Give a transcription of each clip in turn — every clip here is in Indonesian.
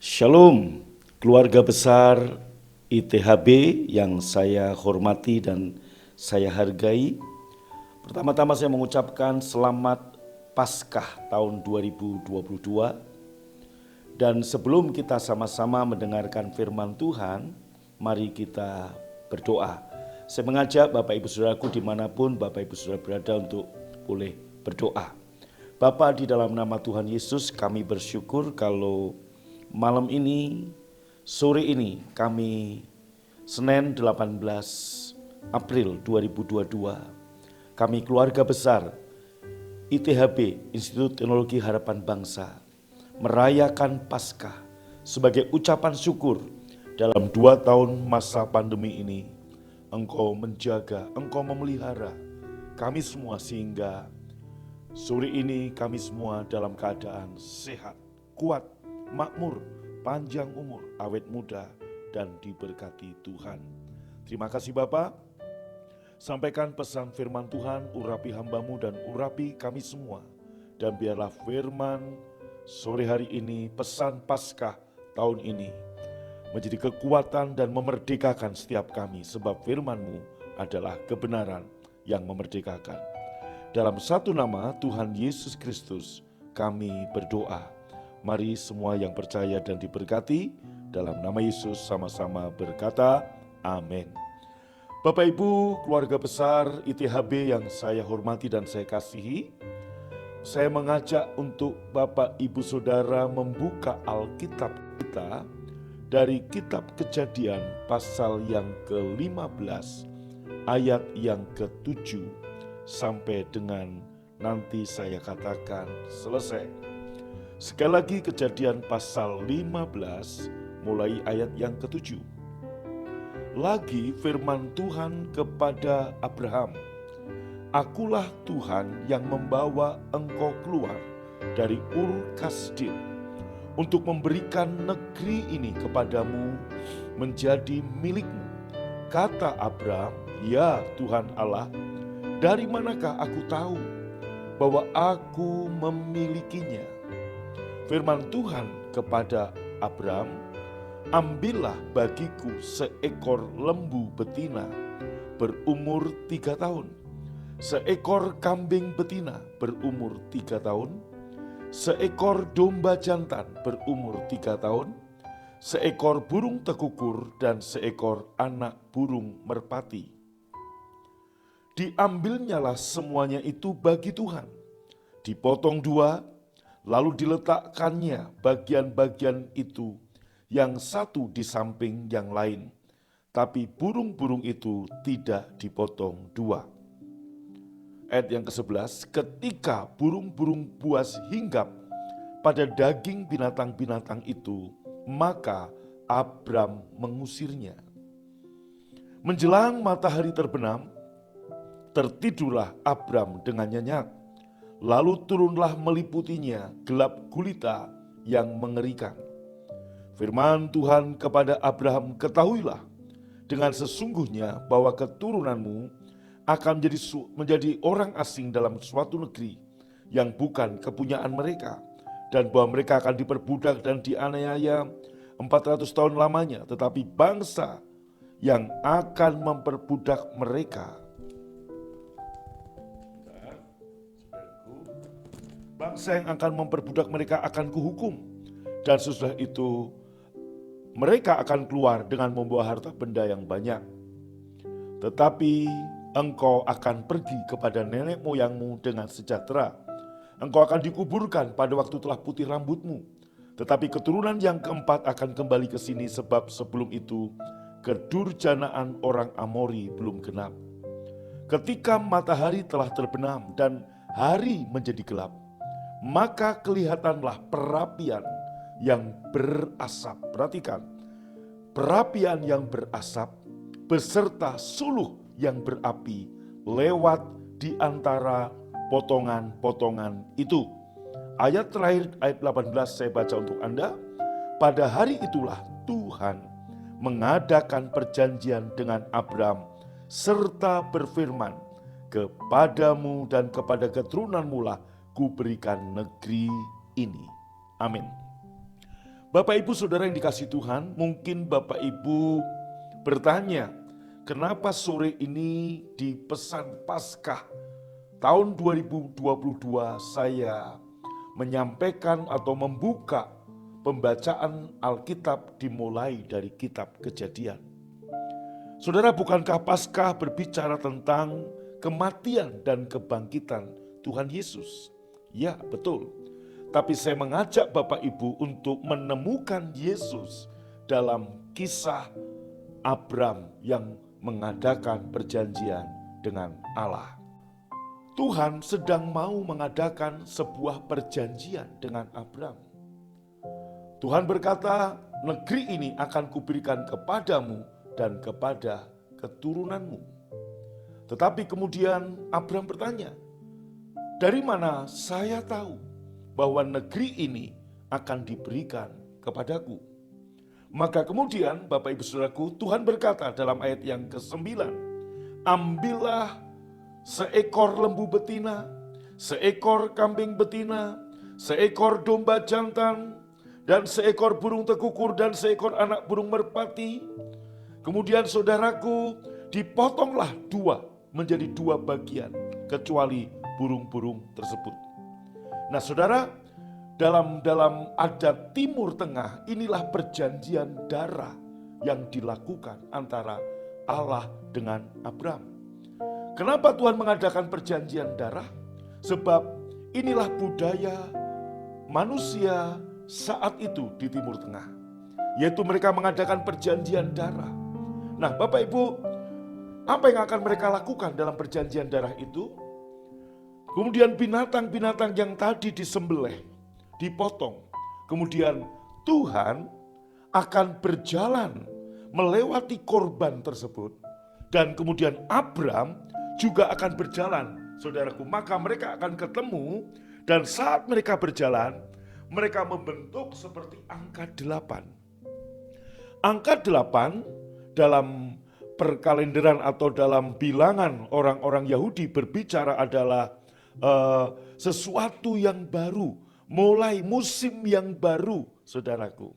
Shalom, keluarga besar ITHB yang saya hormati dan saya hargai. Pertama-tama saya mengucapkan selamat Paskah tahun 2022. Dan sebelum kita sama-sama mendengarkan firman Tuhan, mari kita berdoa. Saya mengajak Bapak Ibu Saudaraku dimanapun Bapak Ibu Saudara berada untuk boleh berdoa. Bapa, di dalam nama Tuhan Yesus kami bersyukur kalau malam ini, sore ini kami Senin 18 April 2022, kami keluarga besar ITHB, Institut Teknologi Harapan Bangsa, merayakan Paskah sebagai ucapan syukur dalam 2 tahun masa pandemi ini. Engkau menjaga, Engkau memelihara kami semua sehingga sore ini kami semua dalam keadaan sehat, kuat, makmur, panjang umur, awet muda, dan diberkati Tuhan. Terima kasih Bapa. Sampaikan pesan firman Tuhan, urapi hamba-Mu dan urapi kami semua. Dan biarlah firman sore hari ini, pesan Paskah tahun ini, menjadi kekuatan dan memerdekakan setiap kami. Sebab firman-Mu adalah kebenaran yang memerdekakan. Dalam satu nama Tuhan Yesus Kristus kami berdoa. Mari semua yang percaya dan diberkati dalam nama Yesus sama-sama berkata amin. Bapak Ibu keluarga besar ITHB yang saya hormati dan saya kasihi, saya mengajak untuk Bapak Ibu Saudara membuka Alkitab kita dari kitab Kejadian pasal yang ke-15 ayat yang ke-7 sampai dengan nanti saya katakan selesai. Sekali lagi Kejadian pasal 15 mulai ayat yang ke-7. Lagi firman Tuhan kepada Abraham, Akulah Tuhan yang membawa engkau keluar dari Ur Kasdim untuk memberikan negeri ini kepadamu menjadi milikmu. Kata Abraham, ya Tuhan Allah, dari manakah aku tahu bahwa aku memilikinya? Firman Tuhan kepada Abraham, ambillah bagiku seekor lembu betina berumur 3 tahun, seekor kambing betina berumur 3 tahun, seekor domba jantan berumur 3 tahun, seekor burung tekukur dan seekor anak burung merpati. Diambilnyalah semuanya itu bagi Tuhan, dipotong 2, lalu diletakkannya bagian-bagian itu yang satu di samping yang lain. Tapi burung-burung itu tidak dipotong 2. Ayat yang ke-11, ketika burung-burung buas hinggap pada daging binatang-binatang itu, maka Abram mengusirnya. Menjelang matahari terbenam, tertidurlah Abram dengan nyenyak. Lalu turunlah meliputinya gelap gulita yang mengerikan. Firman Tuhan kepada Abraham, ketahuilah dengan sesungguhnya bahwa keturunanmu akan menjadi orang asing dalam suatu negeri yang bukan kepunyaan mereka, dan bahwa mereka akan diperbudak dan dianiaya 400 tahun lamanya, tetapi bangsa yang akan memperbudak mereka, bangsa yang akan memperbudak mereka akan kuhukum, dan sesudah itu mereka akan keluar dengan membawa harta benda yang banyak. Tetapi engkau akan pergi kepada nenek moyangmu dengan sejahtera. Engkau akan dikuburkan pada waktu telah putih rambutmu. Tetapi keturunan yang keempat akan kembali ke sini, sebab sebelum itu kedurjanaan orang Amori belum genap. Ketika matahari telah terbenam dan hari menjadi gelap, maka kelihatanlah perapian yang berasap. Perhatikan, perapian yang berasap beserta suluh yang berapi lewat di antara potongan-potongan itu. Ayat terakhir, ayat 18 saya baca untuk Anda. Pada hari itulah Tuhan mengadakan perjanjian dengan Abram serta berfirman, kepadamu dan kepada keturunanmu lah ku berikan negeri ini. Amin. Bapak Ibu Saudara yang dikasihi Tuhan, mungkin Bapak Ibu bertanya, kenapa sore ini di pesan Paskah tahun 2022 saya menyampaikan atau membuka pembacaan Alkitab dimulai dari kitab Kejadian. Saudara, bukankah Paskah berbicara tentang kematian dan kebangkitan Tuhan Yesus? Ya, betul. Tapi saya mengajak Bapak Ibu untuk menemukan Yesus dalam kisah Abram yang mengadakan perjanjian dengan Allah. Tuhan sedang mau mengadakan sebuah perjanjian dengan Abram. Tuhan berkata, negeri ini akan kuberikan kepadamu dan kepada keturunanmu. Tetapi kemudian Abram bertanya, dari mana saya tahu bahwa negeri ini akan diberikan kepadaku? Maka kemudian Bapak Ibu Saudaraku, Tuhan berkata dalam ayat yang ke-9, ambillah seekor lembu betina, seekor kambing betina, seekor domba jantan, dan seekor burung tekukur dan seekor anak burung merpati. Kemudian saudaraku, dipotonglah menjadi dua bagian, kecuali burung-burung tersebut. Nah saudara, dalam adat Timur Tengah, inilah perjanjian darah yang dilakukan antara Allah dengan Abram. Kenapa Tuhan mengadakan perjanjian darah? Sebab inilah budaya manusia saat itu di Timur Tengah, yaitu mereka mengadakan perjanjian darah. Nah Bapak Ibu, apa yang akan mereka lakukan dalam perjanjian darah itu? Kemudian binatang-binatang yang tadi disembelih, dipotong. Kemudian Tuhan akan berjalan melewati korban tersebut. Dan kemudian Abram juga akan berjalan, saudaraku. Maka mereka akan ketemu, dan saat mereka berjalan, mereka membentuk seperti angka 8. Angka 8 dalam perkalenderan atau dalam bilangan orang-orang Yahudi berbicara adalah sesuatu yang baru, mulai musim yang baru, saudaraku.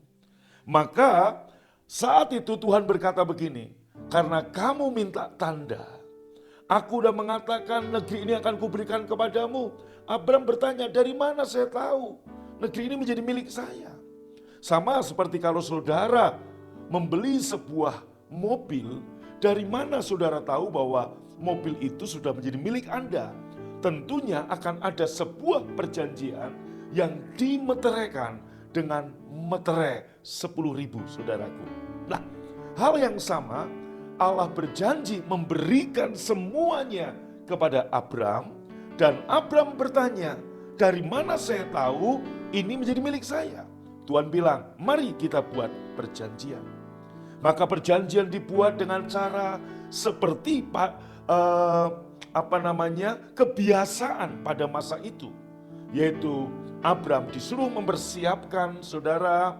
Maka saat itu Tuhan berkata begini, karena kamu minta tanda, aku udah mengatakan negeri ini akan kuberikan kepadamu. Abram bertanya, dari mana saya tahu negeri ini menjadi milik saya? Sama seperti kalau saudara membeli sebuah mobil, dari mana saudara tahu bahwa mobil itu sudah menjadi milik Anda? Tentunya akan ada sebuah perjanjian yang dimeteraikan dengan meterai 10.000, saudaraku. Nah, hal yang sama Allah berjanji memberikan semuanya kepada Abram, dan Abram bertanya, dari mana saya tahu ini menjadi milik saya? Tuhan bilang, mari kita buat perjanjian. Maka perjanjian dibuat dengan cara seperti kebiasaan pada masa itu, yaitu Abram disuruh mempersiapkan saudara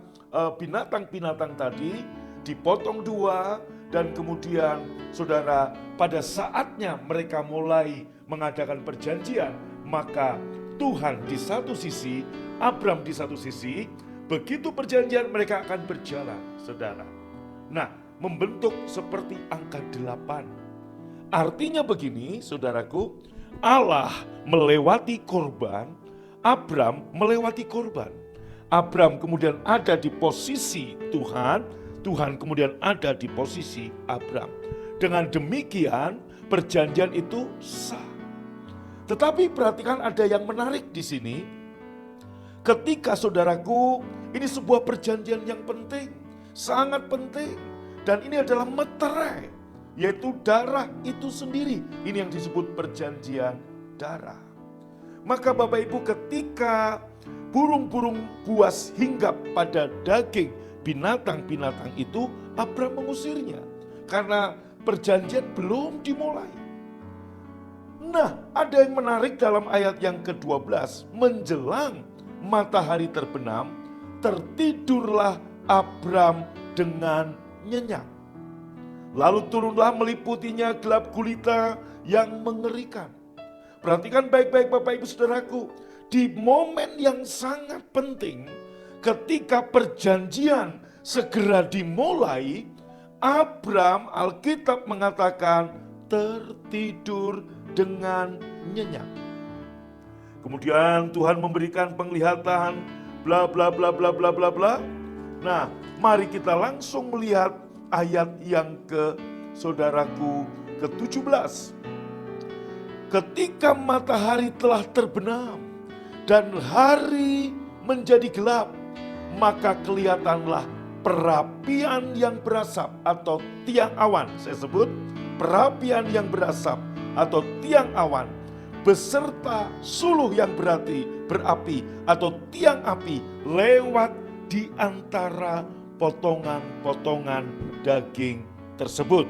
binatang-binatang tadi, dipotong 2, dan kemudian saudara pada saatnya mereka mulai mengadakan perjanjian, maka Tuhan di satu sisi, Abram di satu sisi, begitu perjanjian mereka akan berjalan, saudara. Nah, membentuk seperti angka 8. Artinya begini, saudaraku, Allah melewati korban, Abram melewati korban. Abram kemudian ada di posisi Tuhan, Tuhan kemudian ada di posisi Abram. Dengan demikian, perjanjian itu sah. Tetapi perhatikan ada yang menarik di sini. Ketika saudaraku, ini sebuah perjanjian yang penting, sangat penting. Dan ini adalah meterai, yaitu darah itu sendiri. Ini yang disebut perjanjian darah. Maka Bapak Ibu, ketika burung-burung buas hinggap pada daging binatang-binatang itu, Abram mengusirnya. Karena perjanjian belum dimulai. Nah, ada yang menarik dalam ayat yang ke-12. Menjelang matahari terbenam, tertidurlah Abram dengan nyenyak. Lalu turunlah meliputinya gelap gulita yang mengerikan. Perhatikan baik-baik Bapak Ibu Saudaraku. Di momen yang sangat penting, ketika perjanjian segera dimulai, Abram, Alkitab mengatakan, tertidur dengan nyenyak. Kemudian Tuhan memberikan penglihatan, bla bla bla bla bla bla bla. Nah, mari kita langsung melihat ayat yang saudaraku ke-17. Ketika matahari telah terbenam dan hari menjadi gelap, maka kelihatanlah perapian yang berasap atau tiang awan. Saya sebut perapian yang berasap atau tiang awan beserta suluh yang berapi atau tiang api lewat di antara potongan-potongan daging tersebut.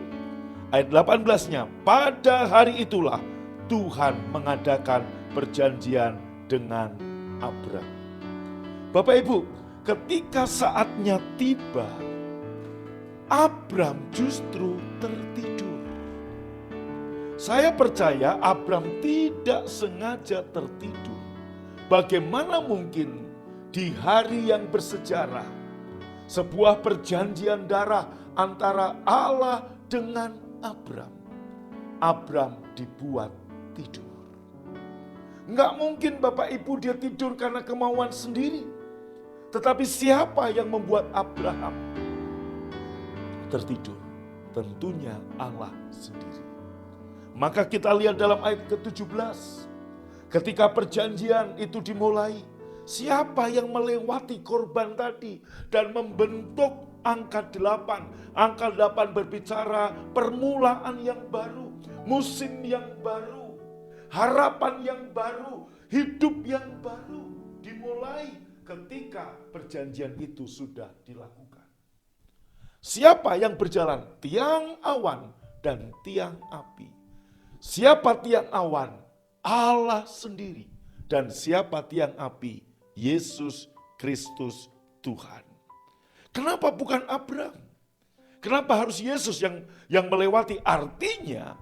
Ayat 18-nya, pada hari itulah Tuhan mengadakan perjanjian dengan Abram. Bapak Ibu, ketika saatnya tiba, Abram justru tertidur. Saya percaya Abram tidak sengaja tertidur. Bagaimana mungkin di hari yang bersejarah, sebuah perjanjian darah antara Allah dengan Abram dibuat tidur. Enggak mungkin Bapak Ibu dia tidur karena kemauan sendiri. Tetapi siapa yang membuat Abraham tertidur? Tentunya Allah sendiri. Maka kita lihat dalam ayat ke-17. Ketika perjanjian itu dimulai, siapa yang melewati korban tadi dan membentuk angka 8. Angka 8 berbicara permulaan yang baru, musim yang baru, harapan yang baru, hidup yang baru dimulai ketika perjanjian itu sudah dilakukan. Siapa yang berjalan? Tiang awan dan tiang api. Siapa tiang awan? Allah sendiri. Dan siapa tiang api? Yesus Kristus Tuhan. Kenapa bukan Abram? Kenapa harus Yesus yang melewati? Artinya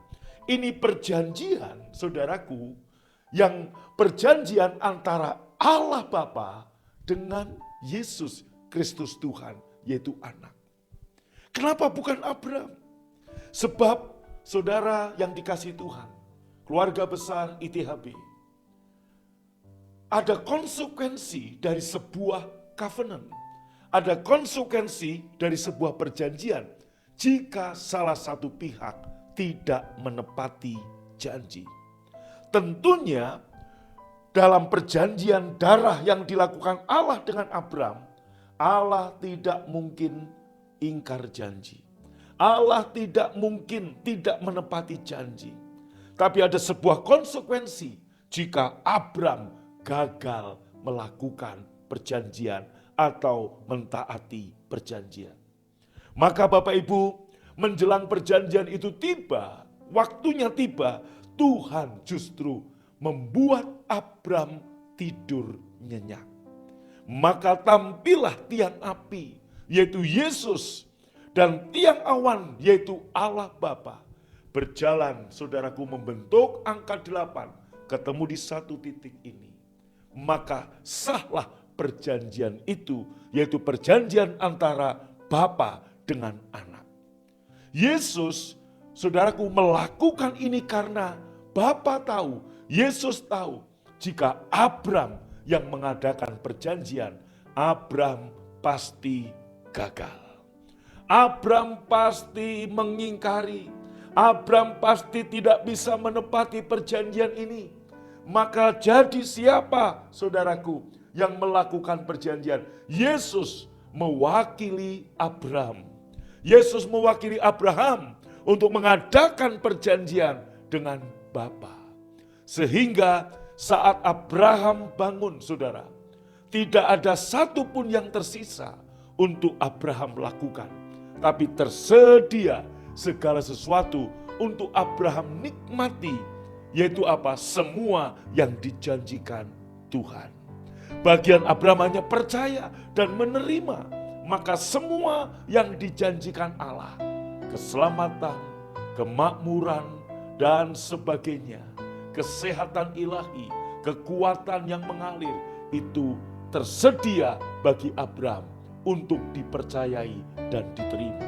ini perjanjian, saudaraku, yang perjanjian antara Allah Bapa dengan Yesus Kristus Tuhan, yaitu anak. Kenapa bukan Abram? Sebab saudara yang dikasihi Tuhan, keluarga besar ITHB, ada konsekuensi dari sebuah covenant. Ada konsekuensi dari sebuah perjanjian jika salah satu pihak tidak menepati janji. Tentunya dalam perjanjian darah yang dilakukan Allah dengan Abram, Allah tidak mungkin ingkar janji. Allah tidak mungkin tidak menepati janji. Tapi ada sebuah konsekuensi jika Abram gagal melakukan perjanjian atau mentaati perjanjian. Maka Bapak Ibu, menjelang perjanjian itu tiba, waktunya tiba, Tuhan justru membuat Abram tidur nyenyak. Maka tampillah tiang api, yaitu Yesus, dan tiang awan, yaitu Allah Bapa. Berjalan, saudaraku, membentuk angka 8, ketemu di satu titik ini. Maka sahlah perjanjian itu, yaitu perjanjian antara Bapa dengan anak. Yesus, saudaraku, melakukan ini karena Bapa tahu, Yesus tahu, jika Abram yang mengadakan perjanjian, Abram pasti gagal. Abram pasti mengingkari. Abram pasti tidak bisa menepati perjanjian ini. Maka jadi siapa, saudaraku, yang melakukan perjanjian? Yesus mewakili Abram. Yesus mewakili Abraham untuk mengadakan perjanjian dengan Bapa. Sehingga saat Abraham bangun, saudara, tidak ada satupun yang tersisa untuk Abraham lakukan. Tapi tersedia segala sesuatu untuk Abraham nikmati, yaitu apa? Semua yang dijanjikan Tuhan. Bagian Abraham hanya percaya dan menerima, maka semua yang dijanjikan Allah, keselamatan, kemakmuran, dan sebagainya, kesehatan ilahi, kekuatan yang mengalir, itu tersedia bagi Abraham untuk dipercayai dan diterima.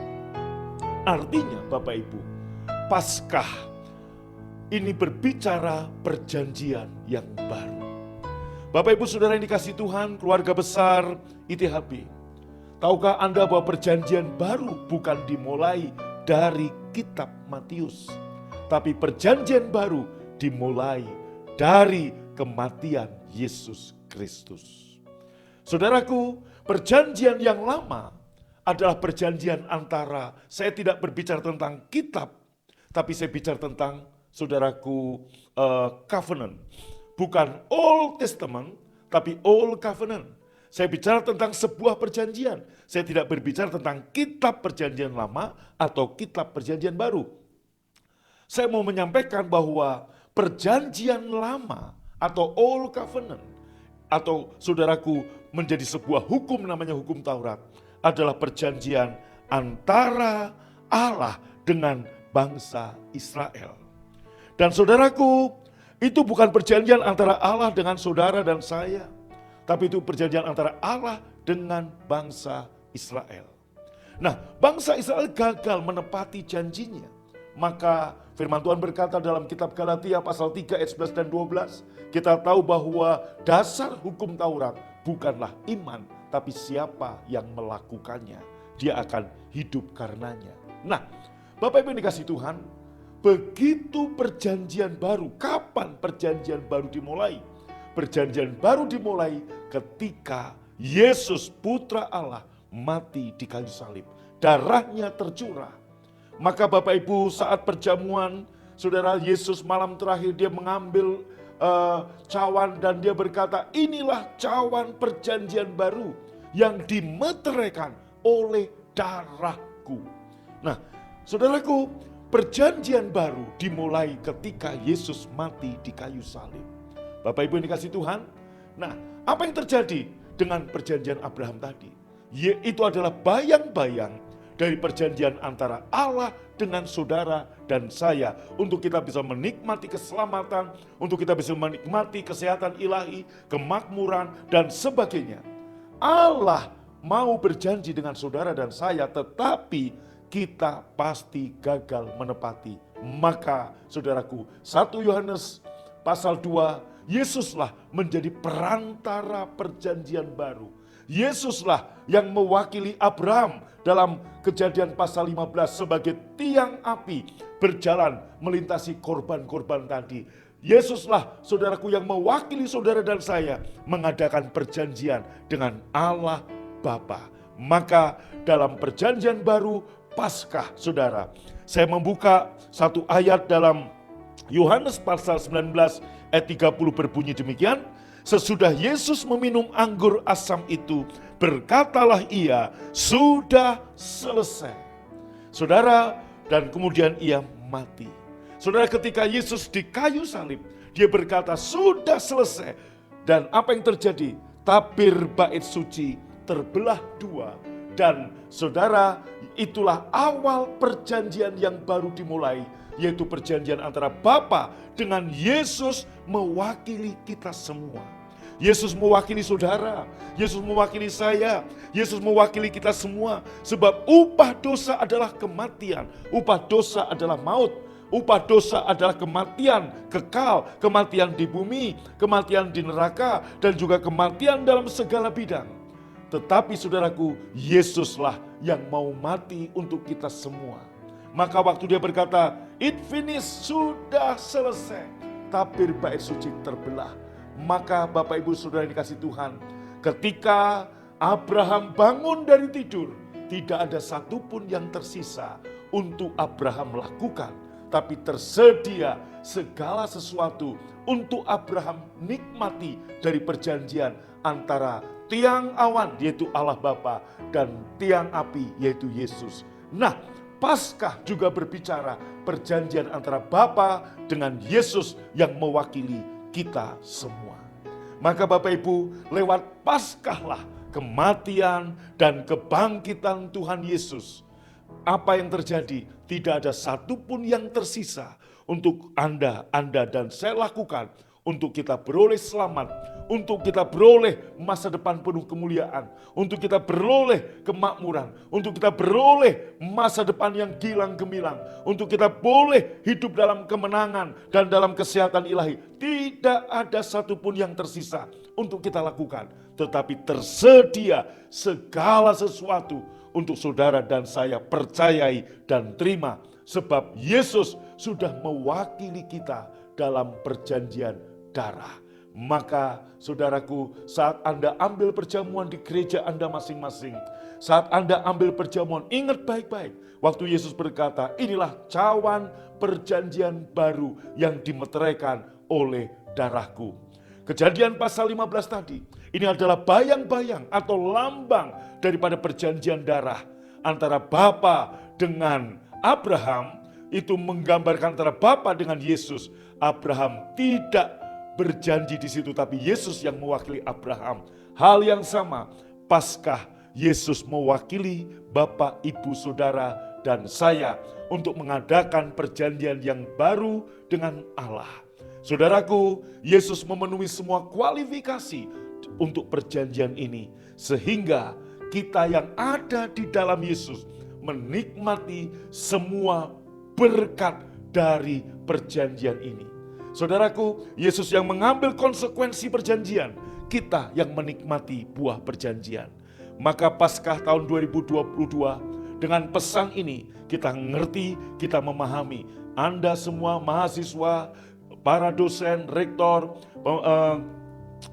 Artinya Bapak Ibu, Paskah ini berbicara perjanjian yang baru. Bapak Ibu Saudara yang dikasihi Tuhan, keluarga besar ITHB, tahukah Anda bahwa perjanjian baru bukan dimulai dari kitab Matius, tapi perjanjian baru dimulai dari kematian Yesus Kristus. Saudaraku, perjanjian yang lama adalah perjanjian antara, saya tidak berbicara tentang kitab, tapi saya bicara tentang, saudaraku, covenant. Bukan Old Testament, tapi Old Covenant. Saya bicara tentang sebuah perjanjian. Saya tidak berbicara tentang kitab perjanjian lama atau kitab perjanjian baru. Saya mau menyampaikan bahwa perjanjian lama atau Old Covenant, atau saudaraku menjadi sebuah hukum namanya hukum Taurat, adalah perjanjian antara Allah dengan bangsa Israel. Dan saudaraku, itu bukan perjanjian antara Allah dengan saudara dan saya, tapi itu perjanjian antara Allah dengan bangsa Israel. Nah, bangsa Israel gagal menepati janjinya. Maka firman Tuhan berkata dalam kitab Galatia pasal 3 ayat 11 dan 12, kita tahu bahwa dasar hukum Taurat bukanlah iman, tapi siapa yang melakukannya, dia akan hidup karenanya. Nah, Bapak Ibu yang dikasihi Tuhan, begitu perjanjian baru, kapan perjanjian baru dimulai? Perjanjian baru dimulai ketika Yesus Putra Allah mati di kayu salib. Darahnya tercurah. Maka Bapak Ibu saat perjamuan, saudara, Yesus malam terakhir dia mengambil cawan dan dia berkata, inilah cawan perjanjian baru yang dimeteraikan oleh darahku. Nah, saudaraku, perjanjian baru dimulai ketika Yesus mati di kayu salib. Bapak Ibu yang dikasihi Tuhan, nah apa yang terjadi dengan perjanjian Abraham tadi? Itu adalah bayang-bayang dari perjanjian antara Allah dengan saudara dan saya, untuk kita bisa menikmati keselamatan, untuk kita bisa menikmati kesehatan ilahi, kemakmuran dan sebagainya. Allah mau berjanji dengan saudara dan saya, tetapi kita pasti gagal menepati. Maka saudaraku, 1 Yohanes pasal 2, Yesuslah menjadi perantara perjanjian baru. Yesuslah yang mewakili Abraham dalam Kejadian pasal 15 sebagai tiang api berjalan melintasi korban-korban tadi. Yesuslah saudaraku yang mewakili saudara dan saya mengadakan perjanjian dengan Allah Bapa. Maka dalam perjanjian baru Paskah, saudara, saya membuka satu ayat dalam Yohanes pasal 19 ayat 30 berbunyi demikian. Sesudah Yesus meminum anggur asam itu, berkatalah ia, sudah selesai. Saudara, dan kemudian ia mati. Saudara, ketika Yesus di kayu salib, dia berkata, sudah selesai. Dan apa yang terjadi? Tabir bait suci terbelah dua. Dan saudara, itulah awal perjanjian yang baru dimulai, yaitu perjanjian antara Bapa dengan Yesus mewakili kita semua. Yesus mewakili saudara, Yesus mewakili saya, Yesus mewakili kita semua. Sebab upah dosa adalah kematian, upah dosa adalah maut, upah dosa adalah kematian kekal, kematian di bumi, kematian di neraka, dan juga kematian dalam segala bidang. Tetapi saudaraku, Yesuslah yang mau mati untuk kita semua. Maka waktu dia berkata, it finished, sudah selesai, tabir bait suci terbelah. Maka Bapak Ibu Saudara yang dikasihi Tuhan, ketika Abraham bangun dari tidur, tidak ada satupun yang tersisa untuk Abraham lakukan, tapi tersedia segala sesuatu untuk Abraham nikmati dari perjanjian antara tiang awan yaitu Allah Bapa dan tiang api yaitu Yesus. Nah, Paskah juga berbicara perjanjian antara Bapa dengan Yesus yang mewakili kita semua. Maka Bapak Ibu, lewat Paskahlah kematian dan kebangkitan Tuhan Yesus. Apa yang terjadi? Tidak ada satupun yang tersisa untuk Anda dan saya lakukan untuk kita beroleh selamat, untuk kita beroleh masa depan penuh kemuliaan, untuk kita beroleh kemakmuran, untuk kita beroleh masa depan yang gilang gemilang, untuk kita boleh hidup dalam kemenangan dan dalam kesehatan ilahi. Tidak ada satupun yang tersisa untuk kita lakukan, tetapi tersedia segala sesuatu untuk saudara dan saya percayai dan terima, sebab Yesus sudah mewakili kita dalam perjanjian darah. Maka saudaraku, saat Anda ambil perjamuan di gereja Anda masing-masing, saat Anda ambil perjamuan, ingat baik-baik waktu Yesus berkata, inilah cawan perjanjian baru yang dimeteraikan oleh darahku. Kejadian pasal 15 tadi, ini adalah bayang-bayang atau lambang daripada perjanjian darah antara Bapa dengan Abraham. Itu menggambarkan antara Bapa dengan Yesus. Abraham tidak berjanji di situ, tapi Yesus yang mewakili Abraham. Hal yang sama, Paskah Yesus mewakili Bapak, Ibu, Saudara, dan saya untuk mengadakan perjanjian yang baru dengan Allah. Saudaraku, Yesus memenuhi semua kualifikasi untuk perjanjian ini, sehingga kita yang ada di dalam Yesus menikmati semua berkat dari perjanjian ini. Saudaraku, Yesus yang mengambil konsekuensi perjanjian, kita yang menikmati buah perjanjian. Maka Paskah tahun 2022, dengan pesan ini kita ngerti, kita memahami. Anda semua mahasiswa, para dosen, rektor,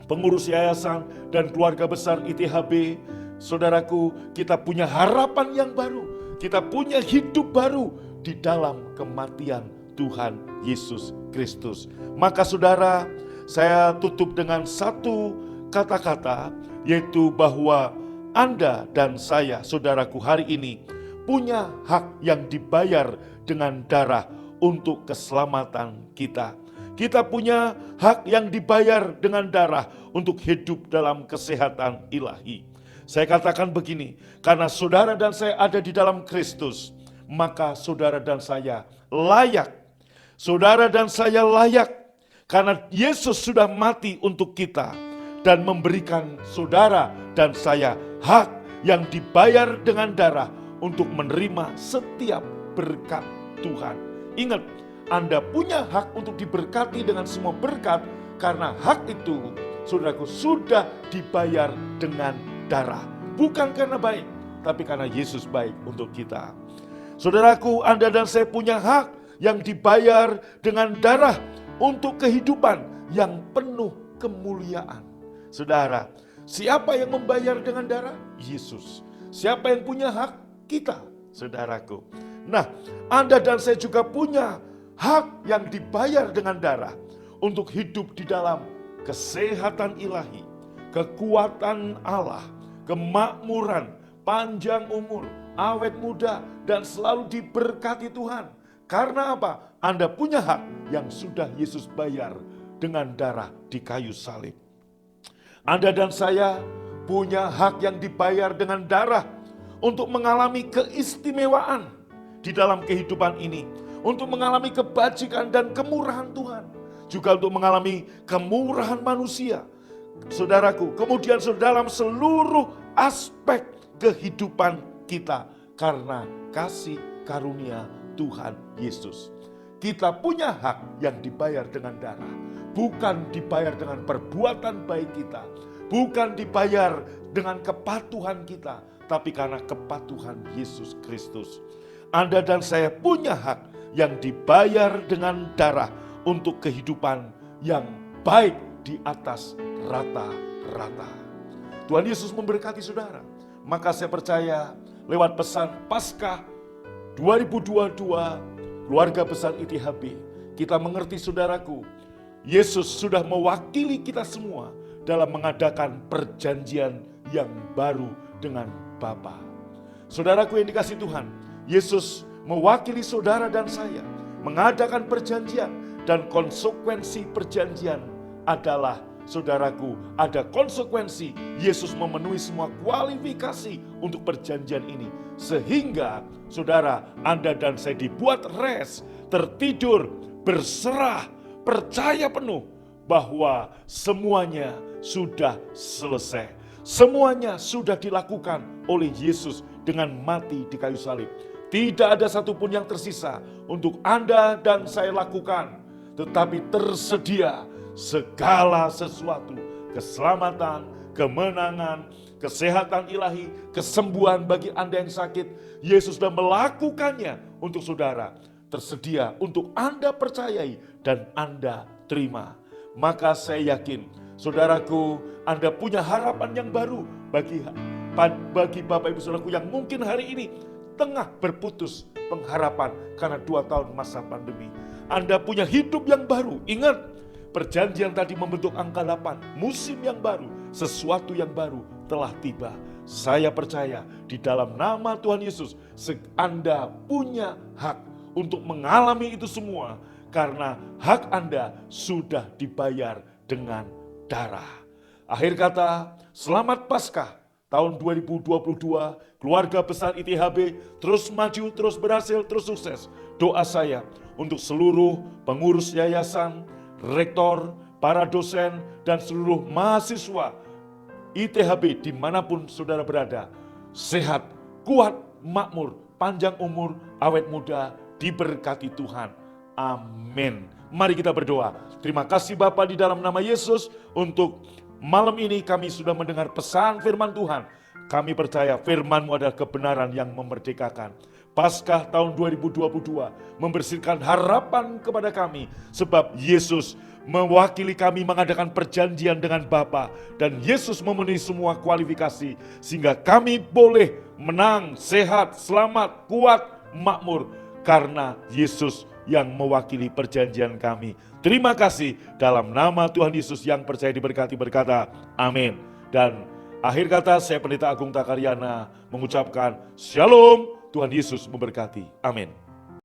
pengurus yayasan, dan keluarga besar ITHB, saudaraku, kita punya harapan yang baru. Kita punya hidup baru di dalam kematian Tuhan Yesus Kristus. Maka saudara, saya tutup dengan satu kata-kata, yaitu bahwa Anda dan saya, saudaraku, hari ini punya hak yang dibayar dengan darah untuk keselamatan kita. Kita punya hak yang dibayar dengan darah untuk hidup dalam kesehatan ilahi. Saya katakan begini, karena saudara dan saya ada di dalam Kristus, maka saudara dan saya layak. Saudara dan saya layak karena Yesus sudah mati untuk kita dan memberikan saudara dan saya hak yang dibayar dengan darah untuk menerima setiap berkat Tuhan. Ingat, Anda punya hak untuk diberkati dengan semua berkat karena hak itu, saudaraku, sudah dibayar dengan darah. Bukan karena baik, tapi karena Yesus baik untuk kita. Saudaraku, Anda dan saya punya hak yang dibayar dengan darah untuk kehidupan yang penuh kemuliaan. Saudara, siapa yang membayar dengan darah? Yesus. Siapa yang punya hak? Kita, saudaraku. Nah, Anda dan saya juga punya hak yang dibayar dengan darah untuk hidup di dalam kesehatan ilahi, kekuatan Allah, kemakmuran, panjang umur, awet muda, dan selalu diberkati Tuhan. Karena apa? Anda punya hak yang sudah Yesus bayar dengan darah di kayu salib. Anda dan saya punya hak yang dibayar dengan darah untuk mengalami keistimewaan di dalam kehidupan ini. Untuk mengalami kebajikan dan kemurahan Tuhan. Juga untuk mengalami kemurahan manusia. Saudaraku, kemudian dalam seluruh aspek kehidupan kita. Karena kasih karunia Tuhan Yesus. Kita punya hak yang dibayar dengan darah. Bukan dibayar dengan perbuatan baik kita. Bukan dibayar dengan kepatuhan kita. Tapi karena kepatuhan Yesus Kristus. Anda dan saya punya hak yang dibayar dengan darah untuk kehidupan yang baik di atas rata-rata. Tuhan Yesus memberkati saudara. Maka saya percaya lewat pesan Paskah 2022, keluarga besar ITHB, kita mengerti saudaraku, Yesus sudah mewakili kita semua dalam mengadakan perjanjian yang baru dengan Bapa. Saudaraku yang dikasihi Tuhan, Yesus mewakili saudara dan saya mengadakan perjanjian, dan konsekuensi perjanjian adalah, saudaraku, ada konsekuensi. Yesus memenuhi semua kualifikasi untuk perjanjian ini. Sehingga saudara, Anda dan saya dibuat rest, tertidur, berserah, percaya penuh bahwa semuanya sudah selesai. Semuanya sudah dilakukan oleh Yesus dengan mati di kayu salib. Tidak ada satupun yang tersisa untuk Anda dan saya lakukan, tetapi tersedia segala sesuatu, keselamatan, kemenangan, kesehatan ilahi, kesembuhan bagi Anda yang sakit. Yesus sudah melakukannya untuk saudara. Tersedia untuk Anda percayai dan Anda terima. Maka saya yakin, saudaraku, Anda punya harapan yang baru bagi Bapak Ibu Saudaraku yang mungkin hari ini tengah berputus pengharapan karena 2 tahun masa pandemi. Anda punya hidup yang baru. Ingat, perjanjian tadi membentuk angka 8, musim yang baru, sesuatu yang baru telah tiba. Saya percaya di dalam nama Tuhan Yesus, Anda punya hak untuk mengalami itu semua karena hak Anda sudah dibayar dengan darah. Akhir kata, selamat Paskah tahun 2022, keluarga besar ITHB terus maju, terus berhasil, terus sukses. Doa saya untuk seluruh pengurus yayasan, rektor, para dosen, dan seluruh mahasiswa ITHB dimanapun saudara berada, sehat, kuat, makmur, panjang umur, awet muda, diberkati Tuhan. Amin. Mari kita berdoa. Terima kasih Bapa di dalam nama Yesus untuk malam ini kami sudah mendengar pesan firman Tuhan. Kami percaya firman-Mu adalah kebenaran yang memerdekakan. Paskah tahun 2022 membersihkan harapan kepada kami sebab Yesus mewakili kami mengadakan perjanjian dengan Bapa dan Yesus memenuhi semua kualifikasi sehingga kami boleh menang, sehat, selamat, kuat, makmur karena Yesus yang mewakili perjanjian kami. Terima kasih dalam nama Tuhan Yesus yang percaya diberkati berkata amin. Dan akhir kata saya Pendeta Agung Takaryana mengucapkan Shalom, Tuhan Yesus memberkati. Amin.